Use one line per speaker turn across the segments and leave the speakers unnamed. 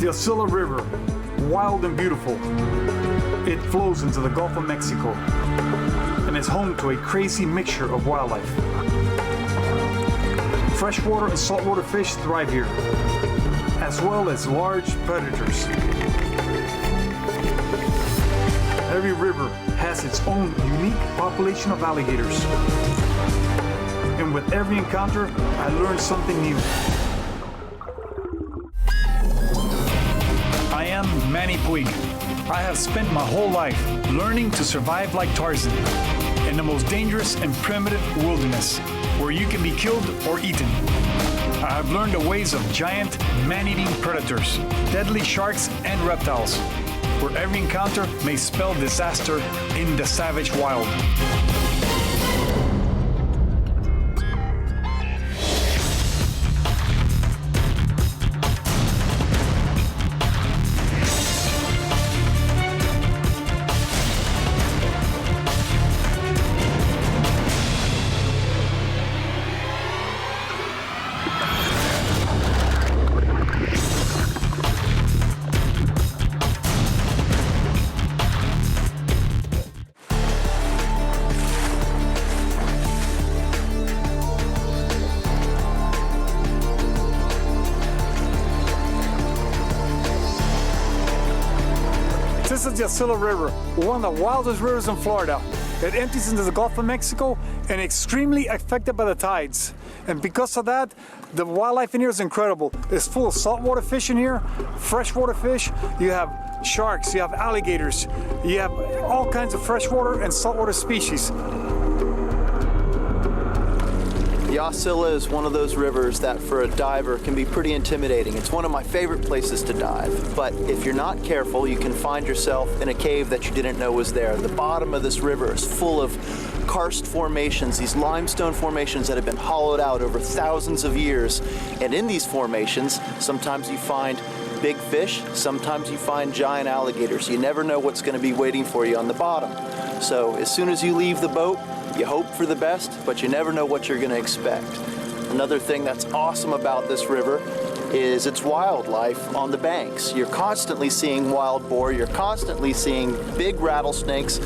the Osceola River, wild and beautiful. It flows into the Gulf of Mexico and is home to a crazy mixture of wildlife. Freshwater and saltwater fish thrive here, as well as large predators. Every river has its own unique population of alligators. And with every encounter, I learn something new. I am Manny. I have spent my whole life learning to survive like Tarzan in the most dangerous and primitive wilderness, where you can be killed or eaten. I have learned the ways of giant man-eating predators, deadly sharks and reptiles, where every encounter may spell disaster in the savage wild. This is the Osceola River, one of the wildest rivers in Florida. It empties into the Gulf of Mexico and extremely affected by the tides. And because of that, the wildlife in here is incredible. It's full of saltwater fish in here, freshwater fish. You have sharks, you have alligators, you have all kinds of freshwater and saltwater species.
The Osceola is one of those rivers that for a diver can be pretty intimidating. It's one of my favorite places to dive, but if you're not careful, you can find yourself in a cave that you didn't know was there. The bottom of this river is full of karst formations, these limestone formations that have been hollowed out over thousands of years. And in these formations, sometimes you find big fish, sometimes you find giant alligators. You never know what's going to be waiting for you on the bottom. So as soon as you leave the boat, you hope for the best, but you never know what you're going to expect. Another thing that's awesome about this river is its wildlife on the banks. You're constantly seeing wild boar, you're constantly seeing big rattlesnakes,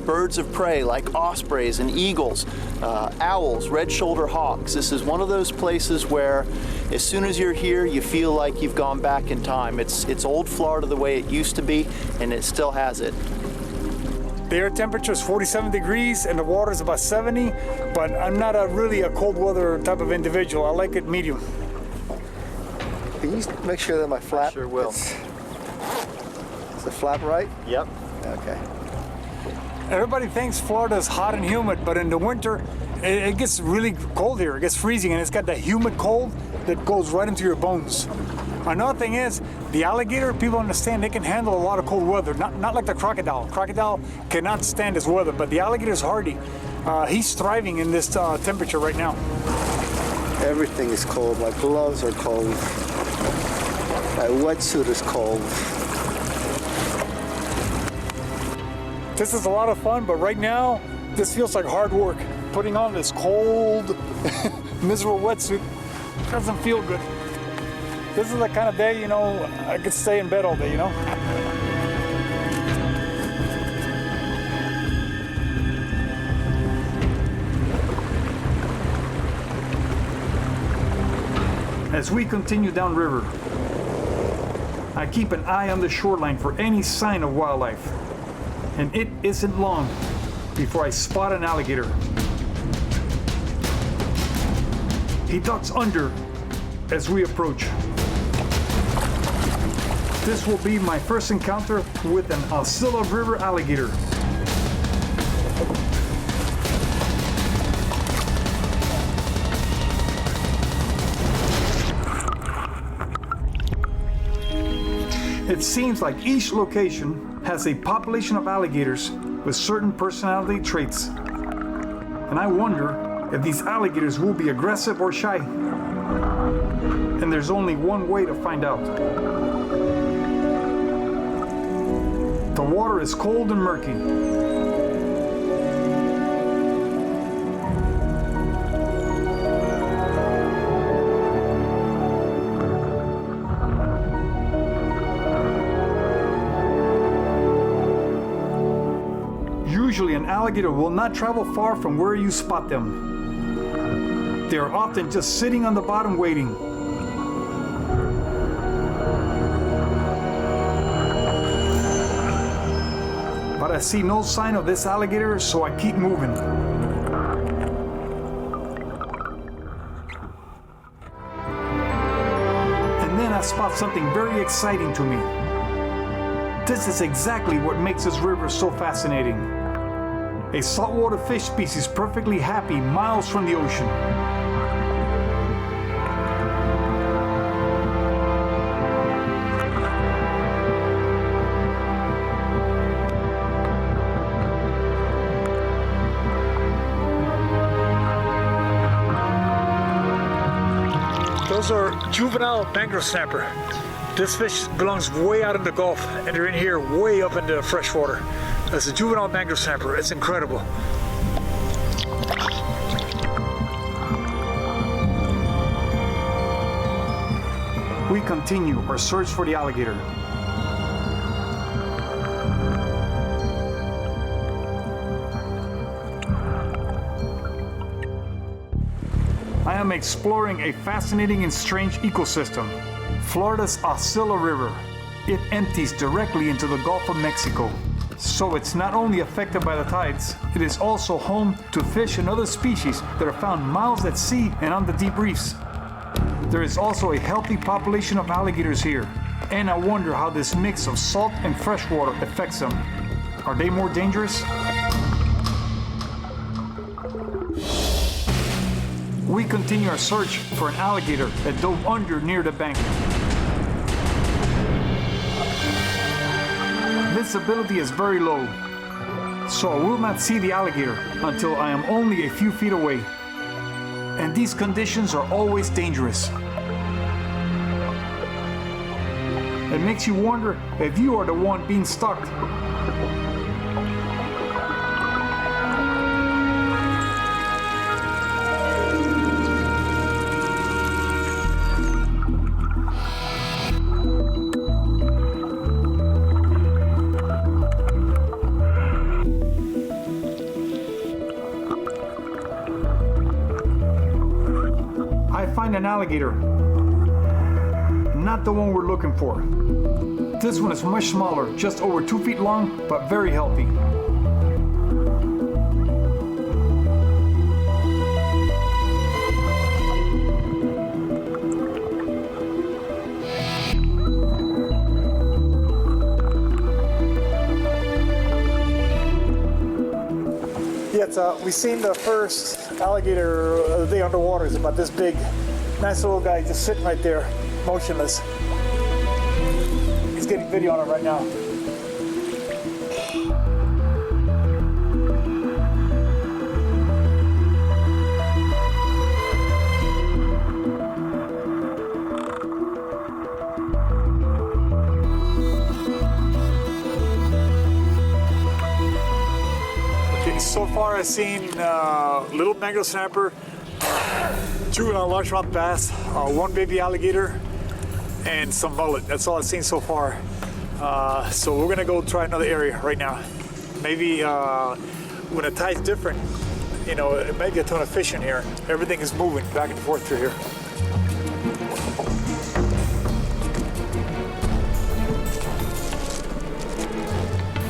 birds of prey like ospreys and eagles, owls, red-shouldered hawks. This is one of those places where as soon as you're here, you feel like you've gone back in time. It's old Florida the way it used to be, and it still has it.
The air temperature is 47 degrees and the water is about 70, but I'm not really a cold weather type of individual. I like it medium.
Can you make sure that my flap?
Sure will.
Is the flap right?
Yep.
Okay.
Everybody thinks Florida is hot and humid, but in the winter, it gets really cold here. It gets freezing, and it's got that humid cold that goes right into your bones. Another thing is, the alligator, people understand they can handle a lot of cold weather, not like the crocodile. Crocodile cannot stand this weather, but the alligator is hardy. He's thriving in this temperature right now.
Everything is cold. My gloves are cold. My wetsuit is cold.
This is a lot of fun, but right now, this feels like hard work. Putting on this cold, miserable wetsuit doesn't feel good. This is the kind of day, you know, I could stay in bed all day, you know? As we continue downriver, I keep an eye on the shoreline for any sign of wildlife. And it isn't long before I spot an alligator. He ducks under as we approach. This will be my first encounter with an Osceola River alligator. It seems like each location has a population of alligators with certain personality traits. And I wonder if these alligators will be aggressive or shy. And there's only one way to find out. The water is cold and murky. Usually an alligator will not travel far from where you spot them. They are often just sitting on the bottom waiting. But I see no sign of this alligator, so I keep moving. And then I spot something very exciting to me. This is exactly what makes this river so fascinating. A saltwater fish species perfectly happy miles from the ocean. Those are juvenile mangrove snapper. This fish belongs way out in the Gulf, and they're in here way up in the freshwater. That's a juvenile mangrove snapper. It's incredible. We continue our search for the alligator. I am exploring a fascinating and strange ecosystem, Florida's Osceola River. It empties directly into the Gulf of Mexico. So it's not only affected by the tides, it is also home to fish and other species that are found miles at sea and on the deep reefs. There is also a healthy population of alligators here, and I wonder how this mix of salt and freshwater affects them. Are they more dangerous? We continue our search for an alligator that dove under near the bank. Visibility is very low, so I will not see the alligator until I am only a few feet away. And these conditions are always dangerous. It makes you wonder if you are the one being stalked. Find an alligator. Not the one we're looking for. This one is much smaller, just over 2 feet long, but very healthy. Yeah, we've seen the first alligator of the day underwater. It's about this big. Nice little guy just sitting right there, motionless. He's getting video on it right now. Okay, so far I've seen little mangrove snapper, juvenile largemouth bass, one baby alligator, and some mullet. That's all I've seen so far. So we're gonna go try another area right now. Maybe when the tide's different, you know, it may be a ton of fish in here. Everything is moving back and forth through here.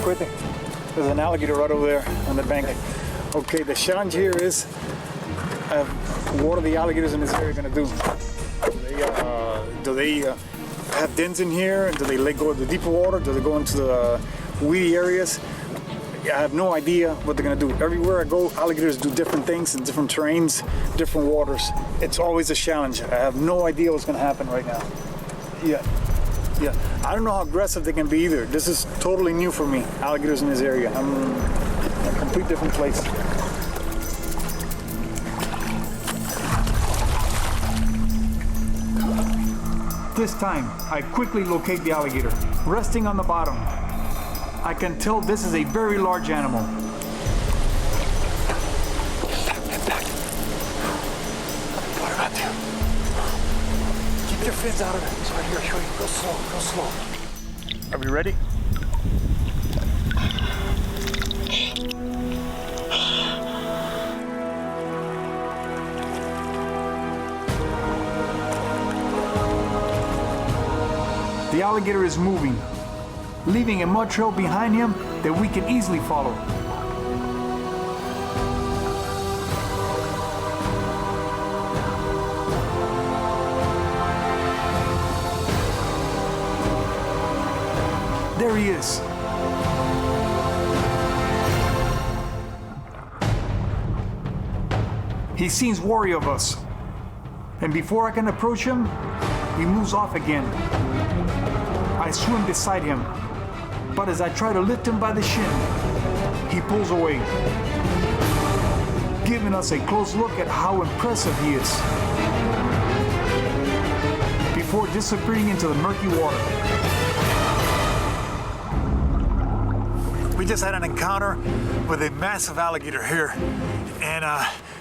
Quit it. There's an alligator right over there on the bank. Okay, the challenge here is what are the alligators in this area going to do? Do they have dens in here? Do they go to the deeper water? Do they go into the weedy areas? I have no idea what they're going to do. Everywhere I go, alligators do different things in different terrains, different waters. It's always a challenge. I have no idea what's going to happen right now. Yeah. I don't know how aggressive they can be either. This is totally new for me, alligators in this area. I'm in a complete different place. This time, I quickly locate the alligator, resting on the bottom. I can tell this is a very large animal. Get back. What about you? Keep your fins out of it. It's right here, show you. Go slow. Are we ready? The alligator is moving, leaving a mud trail behind him that we can easily follow. There he is. He seems wary of us. And before I can approach him, he moves off again. I swim beside him, but as I try to lift him by the shin, he pulls away, giving us a close look at how impressive he is, before disappearing into the murky water. We just had an encounter with a massive alligator here, and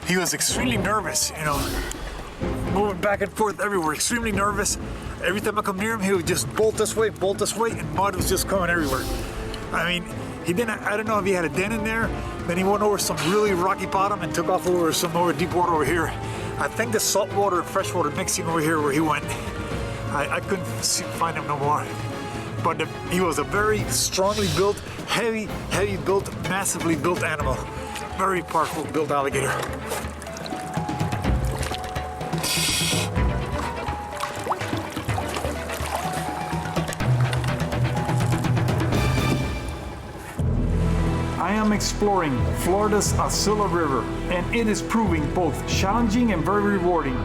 he was extremely nervous, you know, moving back and forth everywhere, extremely nervous. Every time I come near him, he would just bolt this way, and mud was just coming everywhere. I mean, I don't know if he had a den in there, then he went over some really rocky bottom and took off over deep water over here. I think the saltwater and freshwater mixing over here where he went, I couldn't find him no more. But he was a very strongly built, heavy built, massively built animal. Very powerful built alligator. I am exploring Florida's Osceola River, and it is proving both challenging and very rewarding.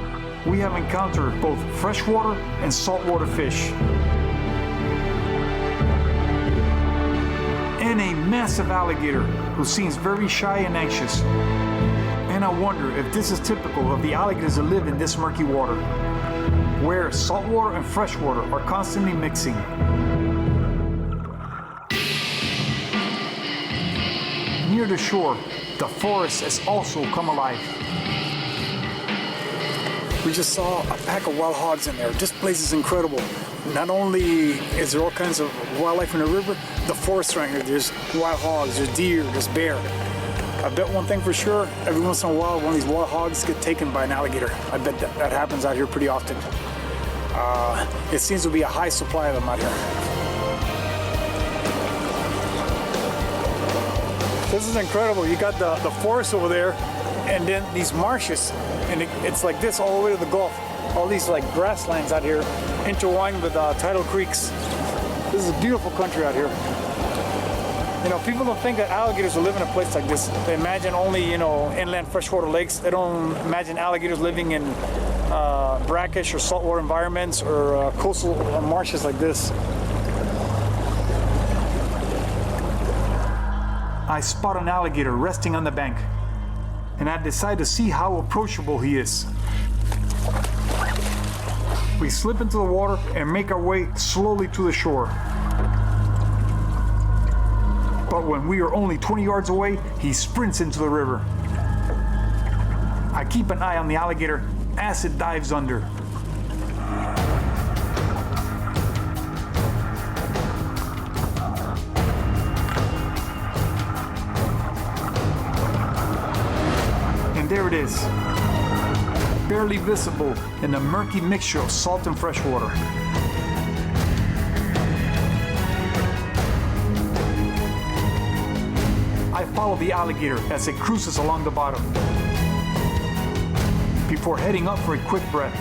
We have encountered both freshwater and saltwater fish, and a massive alligator who seems very shy and anxious. And I wonder if this is typical of the alligators that live in this murky water, where saltwater and freshwater are constantly mixing. Near the shore, the forest has also come alive. We just saw a pack of wild hogs in there. This place is incredible. Not only is there all kinds of wildlife in the river, the forest right here, there's wild hogs, there's deer, there's bear. I bet one thing for sure, every once in a while, one of these wild hogs get taken by an alligator. I bet that happens out here pretty often. It seems to be a high supply of them out here. This is incredible. You got the forest over there, and then these marshes, and it's like this all the way to the Gulf. All these like grasslands out here, intertwined with tidal creeks. This is a beautiful country out here. You know, people don't think that alligators will live in a place like this. They imagine only, you know, inland freshwater lakes. They don't imagine alligators living in brackish or saltwater environments or coastal marshes like this. I spot an alligator resting on the bank, and I decide to see how approachable he is. We slip into the water and make our way slowly to the shore. But when we are only 20 yards away, he sprints into the river. I keep an eye on the alligator as it dives under. And there it is, barely visible in a murky mixture of salt and fresh water. I follow the alligator as it cruises along the bottom, before heading up for a quick breath.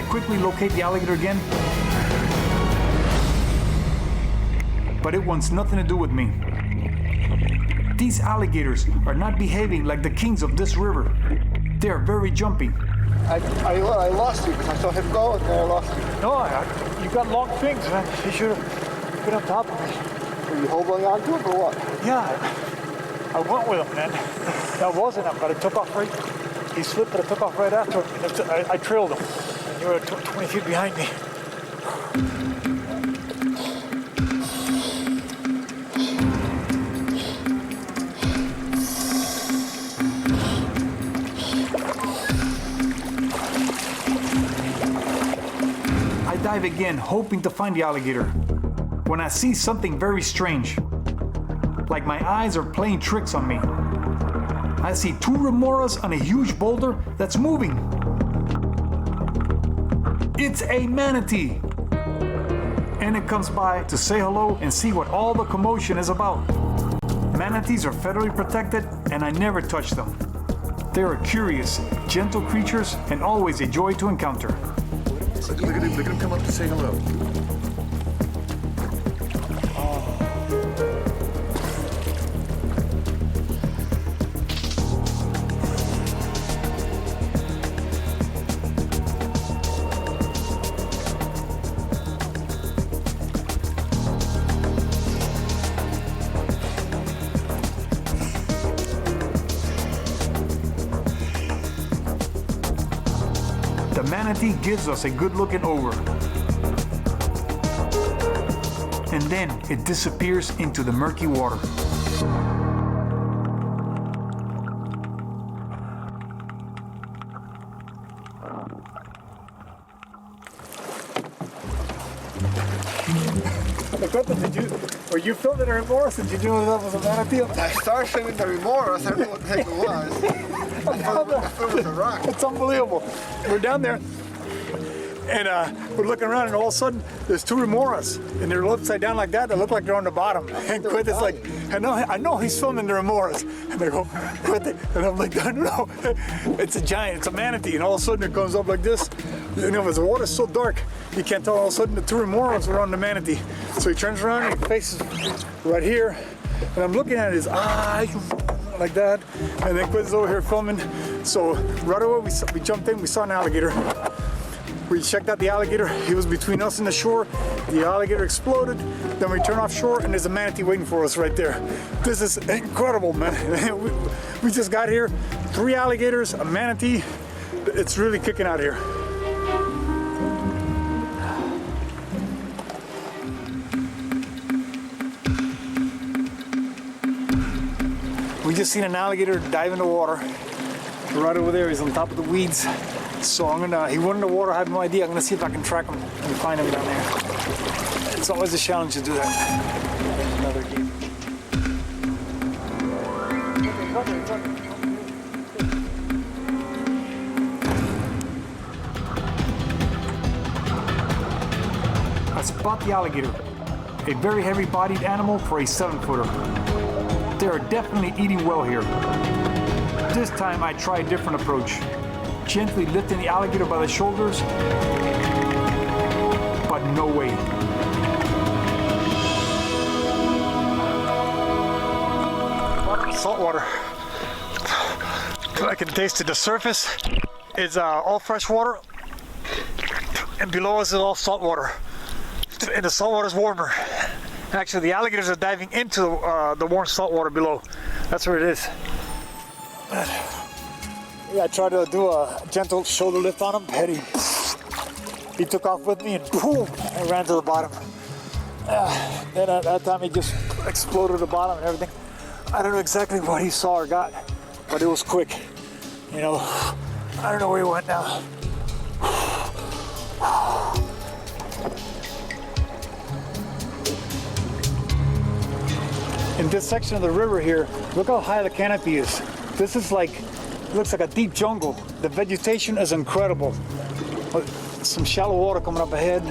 Quickly locate the alligator again, but it wants nothing to do with me. These alligators are not behaving like the kings of this river. They are very jumpy.
I lost you because I saw him go and then I lost you.
No, you got long things, man. You should have been on top of me.
Were you holding on to him or what?
Yeah, I went with him, man. That wasn't him, but I took off right. He slipped, but I took off right after him. I trailed him. You were 20 feet behind me. dive again, hoping to find the alligator, when I see something very strange. Like my eyes are playing tricks on me. I see two remoras on a huge boulder that's moving. It's a manatee. And it comes by to say hello and see what all the commotion is about. Manatees are federally protected and I never touch them. They are curious, gentle creatures and always a joy to encounter.
Look at him come up to say hello.
The manatee gives us a good looking over. And then it disappears into the murky water. Were you filming the remorse? Did you know that was a manatee?
I started filming the remorse. I don't know what the heck it was. I thought it was a rock.
It's unbelievable. We're down there and we're looking around and all of a sudden there's two remoras and they're upside down like that. They look like they're on the bottom. And Quint is like, I know he's filming the remoras. And they go, Quint, and I'm like, no, it's a giant, it's a manatee. And all of a sudden it comes up like this. You know, the water's so dark, you can't tell. All of a sudden the two remoras are on the manatee. So he turns around and he faces right here. And I'm looking at his eyes like that. And then Quint's over here filming. So right away we jumped in, we saw an alligator. We checked out the alligator. He was between us and the shore. The alligator exploded. Then we turned offshore and there's a manatee waiting for us right there. This is incredible, man. We just got here. 3 alligators, a manatee. It's really kicking out here. We just seen an alligator dive in the water. Right over there, he's on top of the weeds. So he went in the water, I have no idea. I'm gonna see if I can track him and find him down there. It's always a challenge to do that. Another game. I spot the alligator, a very heavy-bodied animal for a 7-footer. They are definitely eating well here. This time I try a different approach. Gently lifting the alligator by the shoulders, but no way. Salt water. I can taste it. The surface is all fresh water, and below us is all salt water. And the salt water is warmer. Actually, the alligators are diving into the warm salt water below. That's where it is. Yeah, I tried to do a gentle shoulder lift on him, and he took off with me and boom, I ran to the bottom. Then at that time he just exploded the bottom and everything. I don't know exactly what he saw or got, but it was quick. You know, I don't know where he went now. In this section of the river here, look how high the canopy is. This is like, it looks like a deep jungle. The vegetation is incredible. Some shallow water coming up ahead.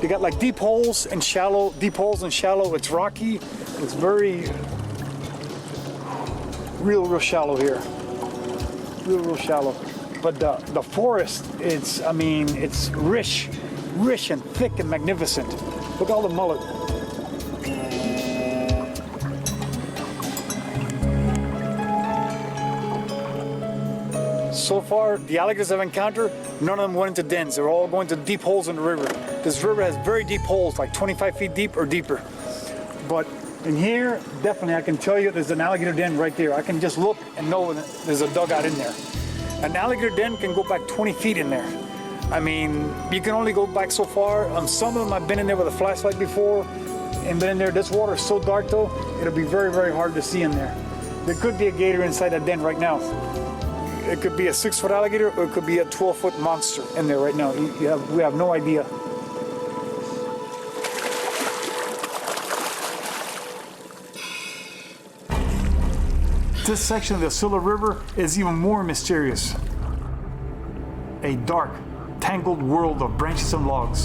You got like deep holes and shallow. It's rocky. It's very real shallow here. Real shallow. But the forest, it's rich and thick and magnificent. Look at all the mullet. So far, the alligators I've encountered, none of them went into dens. They're all going to deep holes in the river. This river has very deep holes, like 25 feet deep or deeper. But in here, definitely I can tell you there's an alligator den right there. I can just look and know that there's a dugout in there. An alligator den can go back 20 feet in there. I mean, you can only go back so far. Some of them I've been in there with a flashlight before and been in there. This water is so dark though, it'll be very, very hard to see in there. There could be a gator inside that den right now. It could be a 6-foot alligator or it could be a 12-foot monster in there right now. We have no idea. This section of the Osceola River is even more mysterious. A dark, tangled world of branches and logs.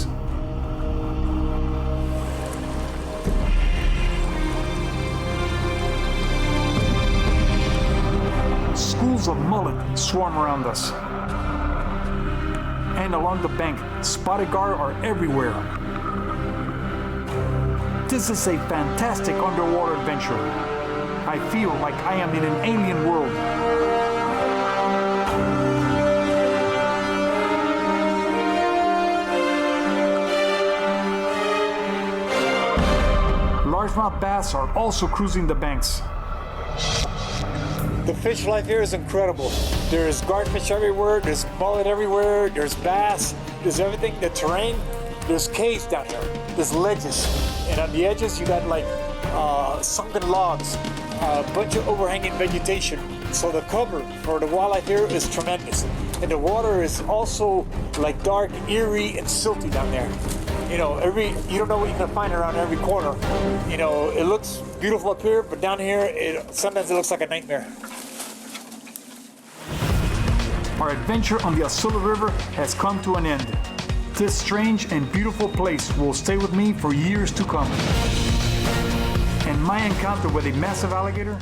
Schools of mullet swarm around us. And along the bank, spotted gar are everywhere. This is a fantastic underwater adventure. I feel like I am in an alien world. Largemouth bass are also cruising the banks. The fish life here is incredible. There's garfish everywhere, there's mullet everywhere, there's bass, there's everything. The terrain, there's caves down here, there's ledges. And on the edges, you got like sunken logs, a bunch of overhanging vegetation. So the cover for the wildlife here is tremendous. And the water is also like dark, eerie, and silty down there. You know, you don't know what you're gonna find around every corner. You know, it looks beautiful up here, but down here, sometimes it looks like a nightmare. Our adventure on the Osceola River has come to an end. This strange and beautiful place will stay with me for years to come. And my encounter with a massive alligator